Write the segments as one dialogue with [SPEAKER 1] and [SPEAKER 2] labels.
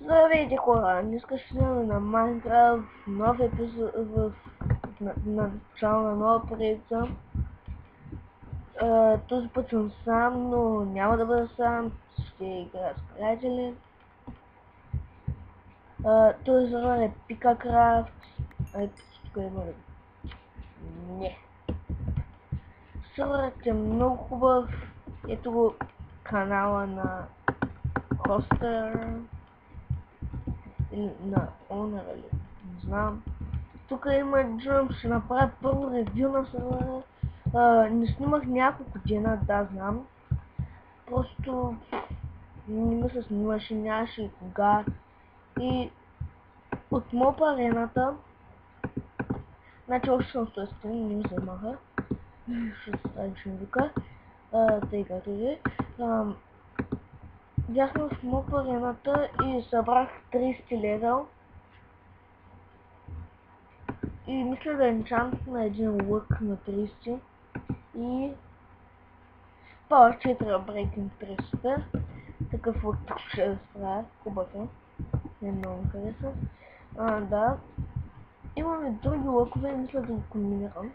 [SPEAKER 1] Здравейте хора! Днес ще снимаме на Minecraft нов епизод в начало на нова поредица. Този път съм сам, но няма да бъда сам, ще играя с приятели. Този сервер е PikaCraft. Тук има ли? Не. Серверът е много хубав. Ето го канала на Хостер или на Owner, или не знам. Тук има Jump, ще направя първо ревю на сервера. Не снимах няколко дена, да, знам. Просто не ми се снимаше, нямаше и кога. И от моп арената, значи още съм с този стрим, не ми се маха. Ще се стави вика. Тъй като е. Бяхме в моп арената и събрах 30 левел. И мисля да енчант на един лък на 30 и Power 4 Breaking 300. Такъв лък тук ще да справя, хубав е. Не много ми хареса. Да. Имаме други лъкове, мисля да ги комбинирам.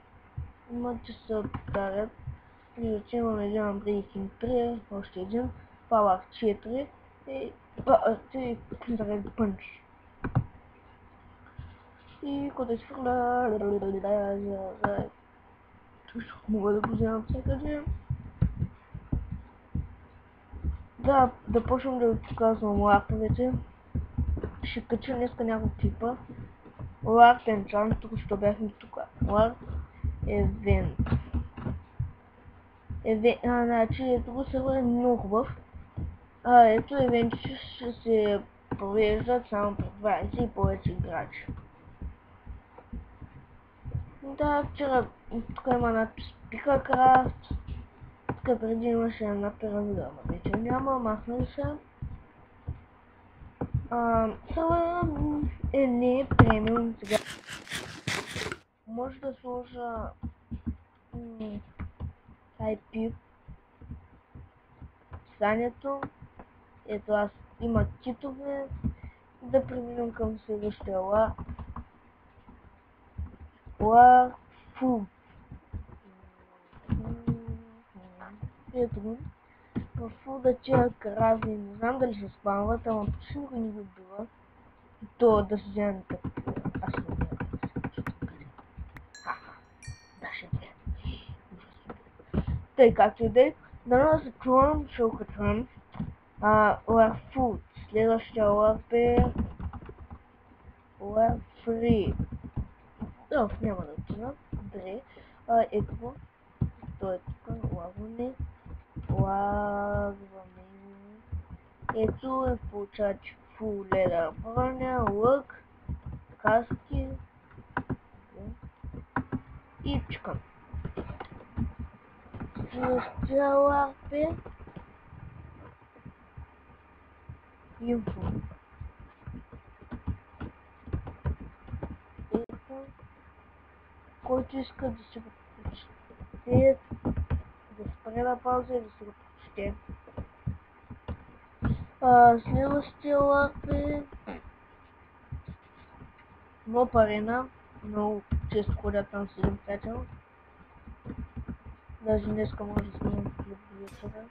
[SPEAKER 1] Има, че се повтарят. Иначе имаме един Breaking 3, още един, Power 4 и Red Punch. И когато изхвърля... Мога да го взема всякъде. Да почвам да ви показвам лаповете. Ще кача днеска няколко клипа. Ларт Enchant, тук що бяхме тук. Ларт Event. Значи ето го сервер е много хубав. Ето евентите ще се провеждат само при 20 и повече играчи. Да, вчера тук има надпис PikaCraft. Тук преди имаше една пирамида, ама вече няма, махнали се. Сервера не е премиум сега. Може да сложа IP описанието. Ето аз има китове. Да преминем към следващия Food. Ето го. В фуда тия крави, не знам дали се спамват, ама почти никой не ги убива. То да се вземем като аз не знам. Да, ще вземем. Тъй както и да е, дано се чувам, ще окачвам. Food. Следващия лап е Free. Няма да отива. Добре. Ето го. То е тук. Лагване. Ето е получават full leather броня, лък, каски и чекам. Следващия лап е инфо. Ето, който иска да си го прочете, да спре на пауза и да си го прочете. Следващия лап е моп арена. Много често ходят там с един приятел. Даже днеска може да снимам клип до вечера.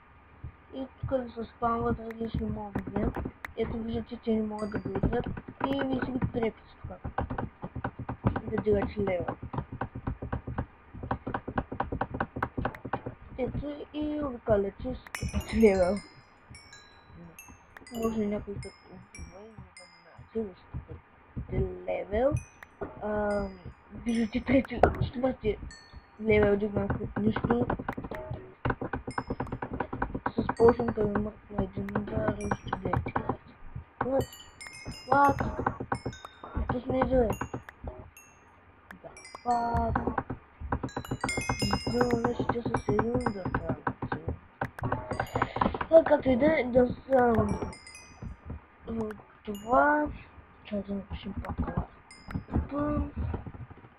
[SPEAKER 1] И тук да се спамват различни мобове. Ето виждате, че не могат да го удрят. И ви си ги трепите тук. Да дигате левел. Ето и обикаляте с левел. Може някой да убива и да стигате левел. Виждате трети, четвърти левел дигнах от нищо. С почвата ми мъртна един удар и ще гледате. What? Що сме изле? Да, Избиваме ще с един удар. Както и да съм това, трябва да напишем пак.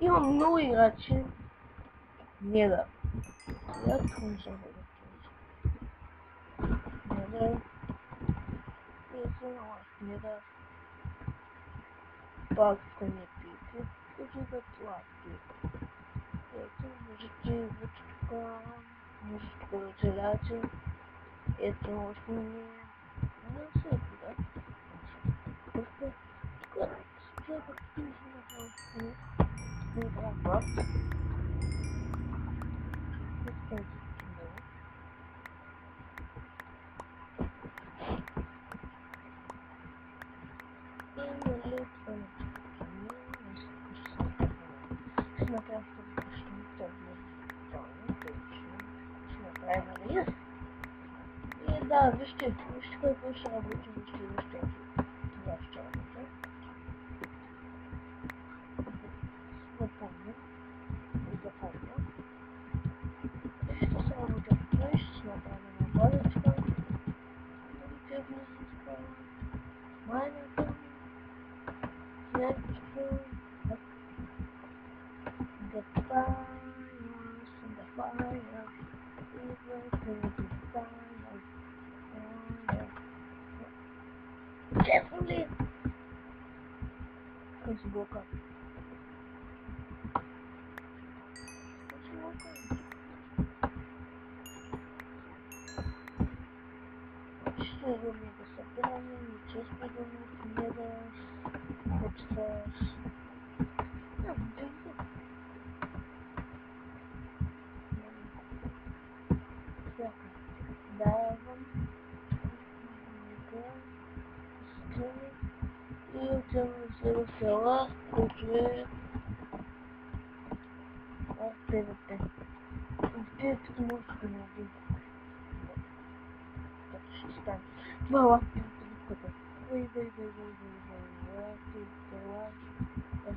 [SPEAKER 1] Има много играчи. Не да. Я тук не съм не да. И се налагаш не да. пак не пике, уживат лапки. Ето, можете тук, можете да целяте. Ето, още не се куда. Просто, тук, трябва да пише на това, не трябва. Да, вижте какво ще работим, вижте това ще работа. Запомня. Ще се работя в това, ще направим на палечка. Ще влиза майната. Следващо. The fire. Carefully! Let's walk up. Ще ми да събираме, често да ми гледаш, почташ. Давам. И отиваме в следващия лаз, който е ПВП. ПВП може да не видим. Като ще стане. Това е лаз ПВП. Ой.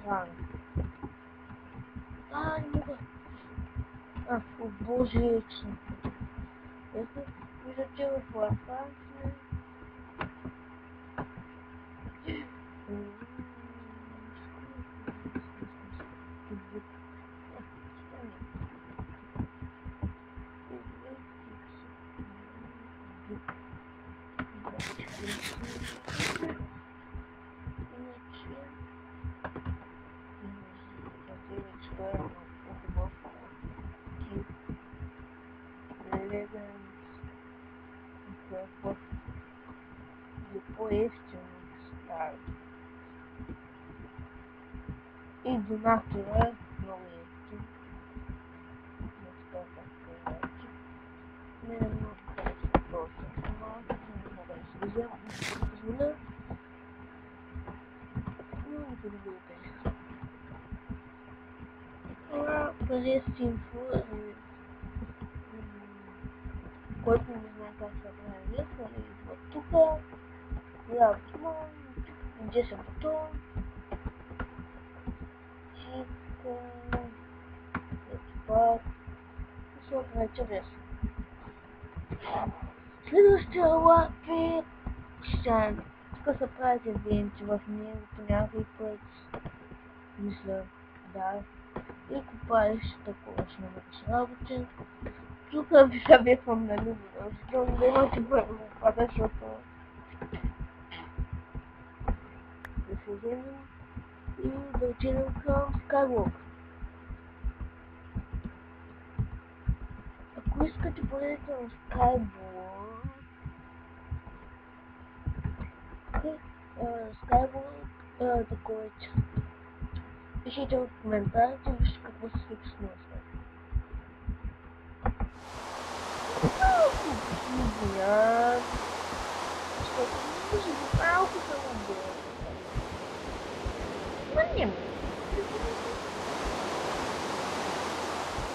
[SPEAKER 1] Рано. Не мога. О боже, че. Ето, виждате в лапа. И донатора много ефтин. Не е много просто. Малко не мога да се взема. Позволя. Но не подобри пеша. Пари с инфо. Който не знае как се прави лесно, идва тук. Ляво смо. 10 бутон. Чика. Ето пак. Сложно е чудесно. Следващия лап е Шан. Тук се правят евенти в него по някой път. Мисля, да. И купаеш такова ще намериш работи. Тук ви съветвам на любо, да имате време пада, защото да се вземем и да отидем към Skywalk. Ако искате бъдете на Skywalk, такова че пишите в коментарите, вижте какво се случи с нас. Извинявам, защото може би малко съм убила. Не ми.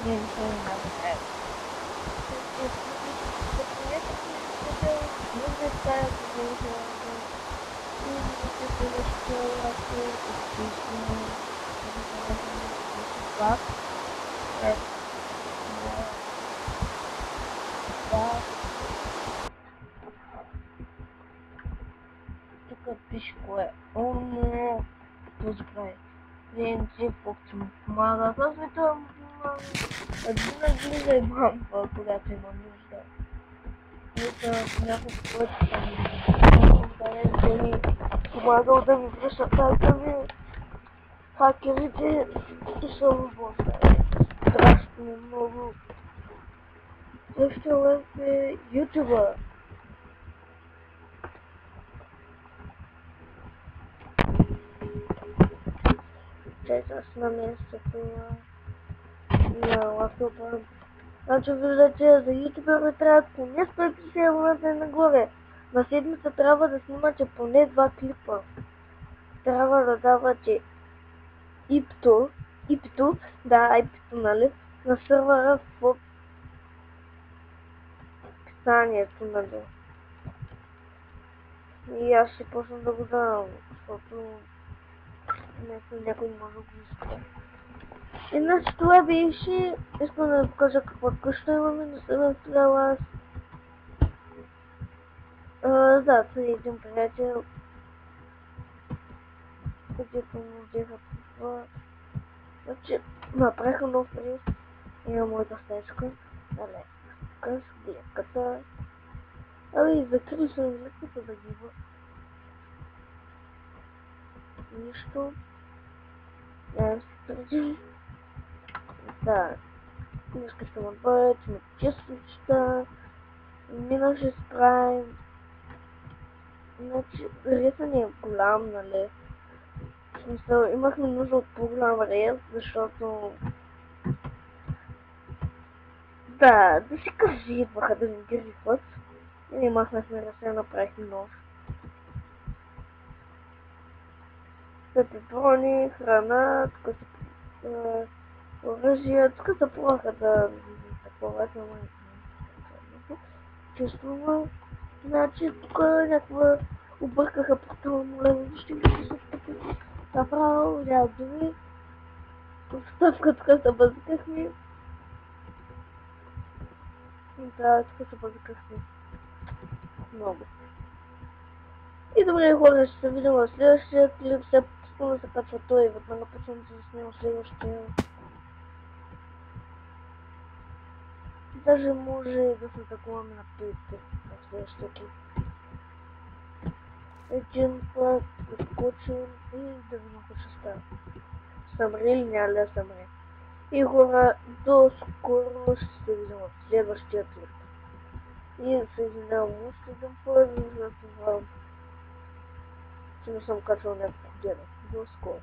[SPEAKER 1] Не се направя. Тук пише кое. О, не. Този прави. Винаги фокси му помага. Аз ви това му помага. Винаги да имам това, когато имам нужда. Тук няколко пъти съм помагал да ми връща тази ми. хакерите са обострени. Страшно много. Следващия лев е ютуба. Чакай на местото на лаптопа. Значи виждате, за ютубера трябва поне 150 абоната нагоре. На седмица трябва да снимате поне 2 клипа. Трябва да давате ипто, нали, на сървъра в описанието, нали. И аз ще почна да го давам, защото някой може да го иска. Иначе това беше, искам да ви покажа каква къща имаме на Seven Flowers. Да, това е един приятел, където му взеха това. Значи, направиха нов рис. Има моята стачка. Дале, къс, гледката. Ами, закрили съм гледката да гиба. Нищо. Не, преди. Да. Днеска ще му бъдат, сме честичета. Минал ще справим. Значи, рисът не е голям, нали? В смисъл, имахме нужда от по-голям рез, защото... Да си кажи, идваха да ни ги рисуват. И махнахме ръце, направихме нож. Пепрони, храна, тук са оръжия, тук са пробваха да такова, ама чувствува. Значи тук някаква объркаха портала, моля, ще ги се тук. Направо, рядови. Стъпка тук се бъзикахме. Да, тук се бъзикахме. Много. И добре хора, ще се видим в следващия клип. Все пускаме се качва той и веднага почвам да се снимам следващия. Даже може да се такуваме на 5 в следващия клип. Един път да скочим и да видим какво ще става. Съмре или няма да съмре. И хора, до скоро ще се видим в следващия клип. И се извинявам още един път за това, че не съм качвал някакво ден. До скоро.